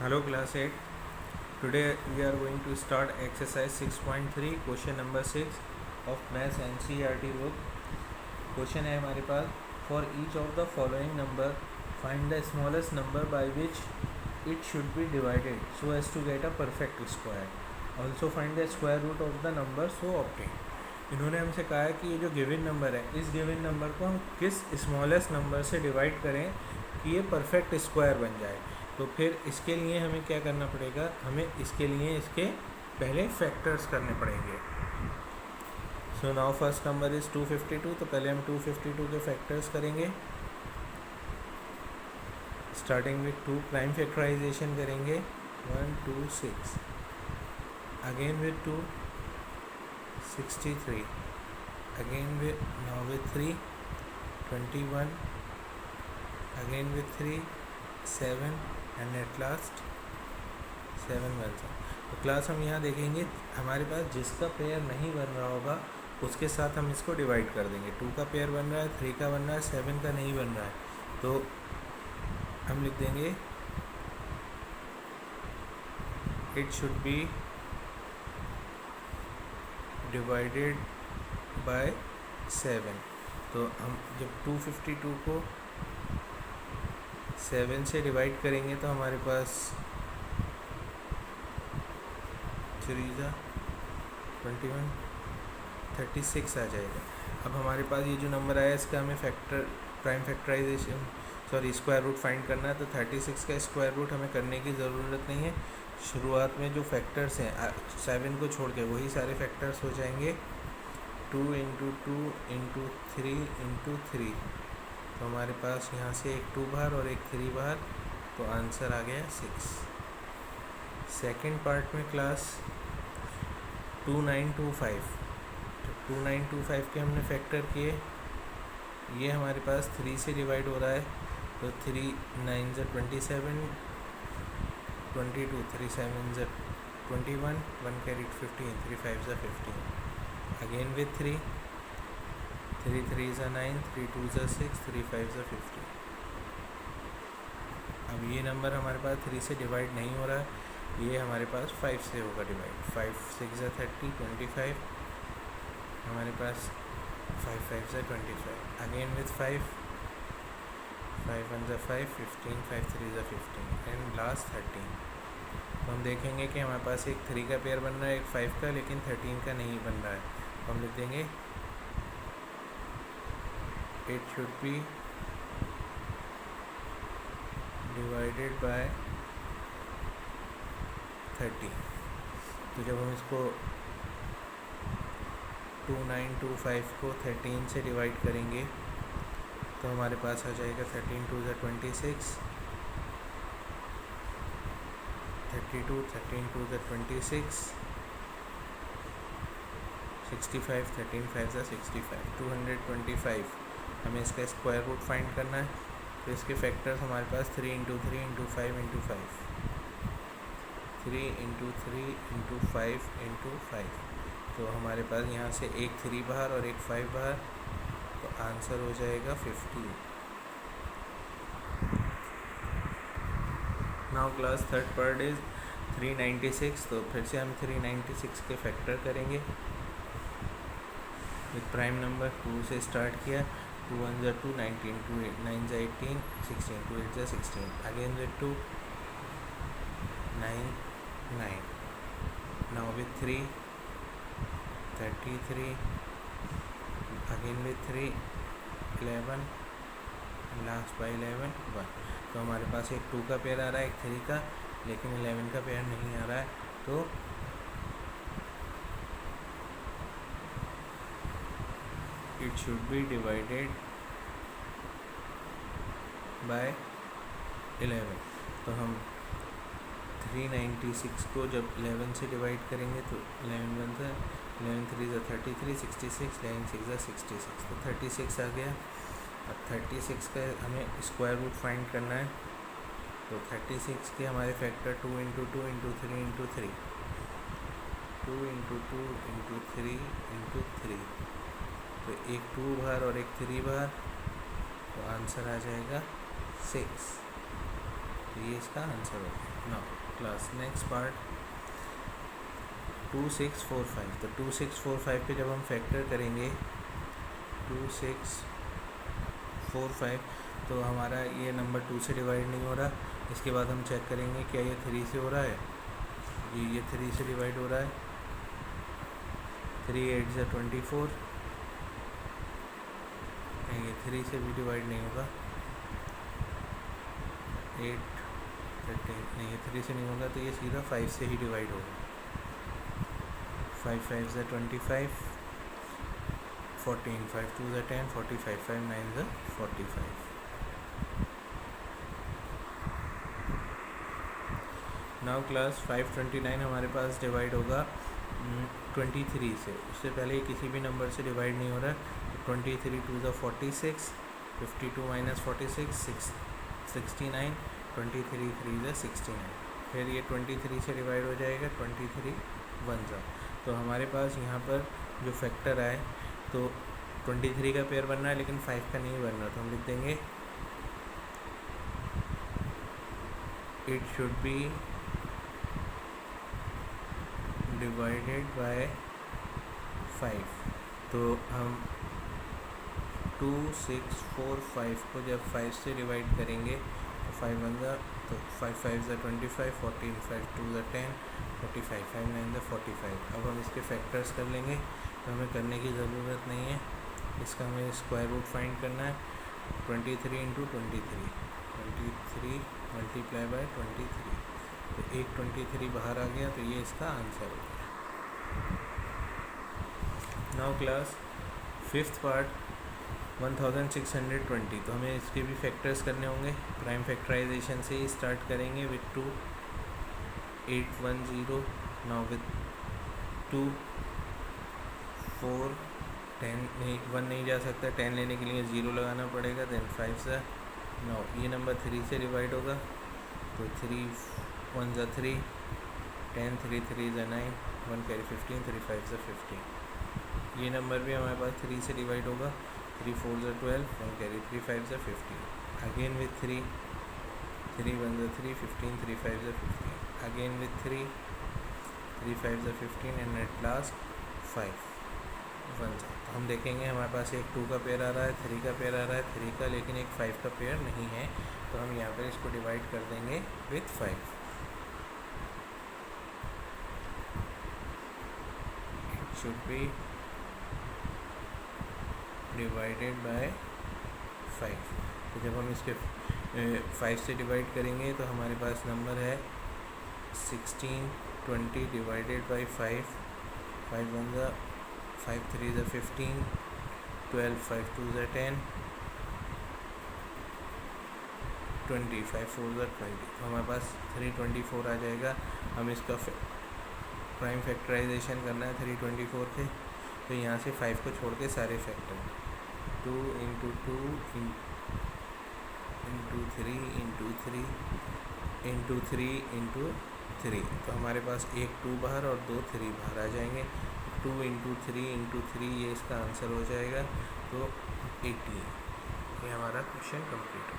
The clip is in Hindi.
Hello class 8. Today we are going to start exercise 6.3 question number 6 of Maths NCERT book. Question है हमारे पास, for each of the following number find the smallest number by which it should be divided so as to get a perfect square. Also find the square root of the number so obtained. इन्होंने हमसे कहा है कि ये जो गिवन नंबर है, इस गिवन नंबर को हम किस स्मॉलेस्ट नंबर से डिवाइड करें कि ये परफेक्ट स्क्वायर बन जाए. तो फिर इसके लिए हमें क्या करना पड़ेगा, हमें इसके लिए इसके पहले फैक्टर्स करने पड़ेंगे. So now first number is 252. तो पहले हम 252 के फैक्टर्स करेंगे. स्टार्टिंग विथ 2 प्राइम फैक्टराइजेशन करेंगे. 1 2 6, again with 2 63, again with now with 3 21, again with 3 7 and at last 7 बन जाए. तो क्लास हम यहाँ देखेंगे, हमारे पास जिसका पेयर नहीं बन रहा होगा उसके साथ हम इसको डिवाइड कर देंगे. 2 का पेयर बन रहा है, 3 का बन रहा है, 7 का नहीं बन रहा है, तो हम लिख देंगे it should be divided by 7. तो हम जब 252 को 7 से डिवाइड करेंगे तो हमारे पास 3 21 36 आ जाएगा. अब हमारे पास ये जो नंबर आया इसका हमें prime factorisation square root find करना है. तो 36 का स्क्वायर रूट हमें करने की ज़रूरत नहीं है. शुरुआत में जो फैक्टर्स हैं 7 को छोड़ के वही सारे फैक्टर्स हो जाएंगे. 2 × 2 × 3 × 3. तो हमारे पास यहाँ से एक 2 बाहर और एक 3 बाहर, तो आंसर आ गया 6. सेकंड पार्ट में क्लास 2925. तो 2925 के हमने फैक्टर किए. ये हमारे पास 3 से डिवाइड हो रहा है, तो 3 9 × 27, 22 3 7 × 21, 1 कैरी 15, 3 5 × 15, अगेन विथ 3 3 × 9, 3 2 × 6, 3 5 × 15. अब ये नंबर हमारे पास 3 से डिवाइड नहीं हो रहा है, ये हमारे पास 5 से होगा डिवाइड. 5 6 × 30, 25, हमारे पास 5 5 × 25, अगेन विथ 5 5 1 × 5 15, 5 3 × 15 एंड लास्ट 13. तो हम देखेंगे कि हमारे पास एक 3 का पेयर बन रहा है, एक 5 का, लेकिन 13 का नहीं बन रहा है. तो हम लिख देंगे it should be divided by 30. तो जब हम इसको 2925 को 13 से डिवाइड करेंगे तो हमारे पास आ जाएगा 13 2 × 26, 32 13 2 × 26, 65 13 5 × 65, 225. हमें इसका स्क्वायर रूट फाइंड करना है. तो इसके फैक्टर्स हमारे पास 3 × 3 × 5 × 5, 3 × 3 × 5 × 5. तो हमारे पास यहाँ से एक 3 बाहर और एक 5 बाहर, तो आंसर हो जाएगा 50. Now class third part is 396. तो फिर से हम 396 के फैक्टर करेंगे. विथ प्राइम नंबर 2 से स्टार्ट किया. 2 1 × 2 19, 2 9 × 18 16, 2 8 × 16, again with 2 9 9, now with 3 33, again with 3 11, last by 11 1. तो हमारे पास एक 2 का पेयर आ रहा है, एक 3 का, लेकिन 11 का पेयर नहीं आ रहा है. तो it should be divided by 11. तो हम 396 को जब 11 से डिवाइड करेंगे तो 11 बनता है, 11 3 × 33, 66, 11 6 × 66. तो 36 आ गया. अब 36 का हमें स्क्वायर रूट फाइंड करना है. तो 36 के हमारे फैक्टर 2 × 2 × 3 × 3, 2 × 2 × 3 × 3. तो एक 2 बाहर और एक 3 बाहर, तो आंसर आ जाएगा 6. तो ये इसका आंसर होगा। Now class next part 2645। तो 2645 पे जब हम फैक्टर करेंगे 2645, तो हमारा ये नंबर 2 से डिवाइड नहीं हो रहा। इसके बाद हम चेक करेंगे क्या ये 3 से हो रहा है। ये 3 से डिवाइड हो रहा है। 3 8 ज़ा 24, ये 3 से भी डिवाइड नहीं होगा। 8 13 नहीं, ये 3 से नहीं होगा, तो ये सीधा 5 से ही डिवाइड होगा। 5 5 ज़ा 25, 14 5 2 ज़ा 10, 45 5 9 ज़ा 45। नाउ क्लास 529 हमारे पास डिवाइड होगा 23 से। उससे पहले किसी भी नंबर से डिवाइड नहीं हो रहा है। 23 2 ज़ा 46, 52 माइनस 46 69, 23 3 ज़ा 69। फिर ये 23 से डिवाइड हो जाएगा 23 1 ज़ा। तो हमारे पास यहाँ पर जो फैक्टर आए, तो 23 का पेयर बनना है लेकिन 5 का नहीं बनना, तो हम लिख देंगे it should be divided by 5। तो हम 2 6 4 5 को जब 5 से डिवाइड करेंगे तो 5 1 ज़ा, तो 5 5 ज़ा 25, 14 5 2 ज़ा 10, 45 5 9 ज़ा 45। अब हम इसके फैक्टर्स कर लेंगे, तो हमें करने की ज़रूरत नहीं है। इसका हमें स्क्वायर रूट फाइंड करना है। 23 इंटू 23 मल्टीप्लाई बाय 23, तो एक 23 बाहर आ गया, तो ये इसका आंसर हो गया। Now class fifth part 1620। तो हमें इसके भी फैक्टर्स करने होंगे। प्राइम फैक्टराइजेशन से ही स्टार्ट करेंगे विथ 2 810। नाउ विथ 2 4 10 नहीं, 1 नहीं जा सकता, 10 लेने के लिए 0 लगाना पड़ेगा। देन 5 ज़ा। नाउ ये नंबर 3 से डिवाइड होगा, तो 3 1 ज़ा 3, 10 3 3 ज़ा 9, 1 कैरी 15, 3 5 ज़ा 15। ये नंबर भी हमारे पास 3 से डिवाइड होगा। 3 4 ज़ा 12, 1 कैरी 3 5 ज़ा 15। अगेन विथ 3 3 1 ज़ा 3, 15 3 5 ज़ा 15। अगेन विथ 3 3 5 ज़ा 15 एंड एट लास्ट 5 1 ज़ा। तो हम देखेंगे हमारे पास एक 2 का पेयर आ रहा है, 3 का पेयर आ रहा है, 3 का, लेकिन एक 5 का पेयर नहीं है। तो हम यहाँ पर इसको डिवाइड कर देंगे with 5। It should be divided by 5। तो जब हम इसके 5 से डिवाइड करेंगे तो हमारे पास नंबर है 16 20 डिवाइडेड बाय 5। 5 1 ज़ा 5 3 ज़ा 15, 12 5 2 ज़ा 10, 20 5 4 ज़ा 20। तो हमारे पास 324 आ जाएगा। हम इसका प्राइम फैक्टराइजेशन करना है 324 के, तो यहाँ से 5 को छोड़ के सारे factor 2 into 2 into 3 into 3 into 3 into 3। तो हमारे पास एक 2 बाहर और 2 3 बाहर आ जाएंगे। 2 इंटू 3 इंटू 3, ये इसका आंसर हो जाएगा। तो 18। ये हमारा क्वेश्चन कंप्लीट हो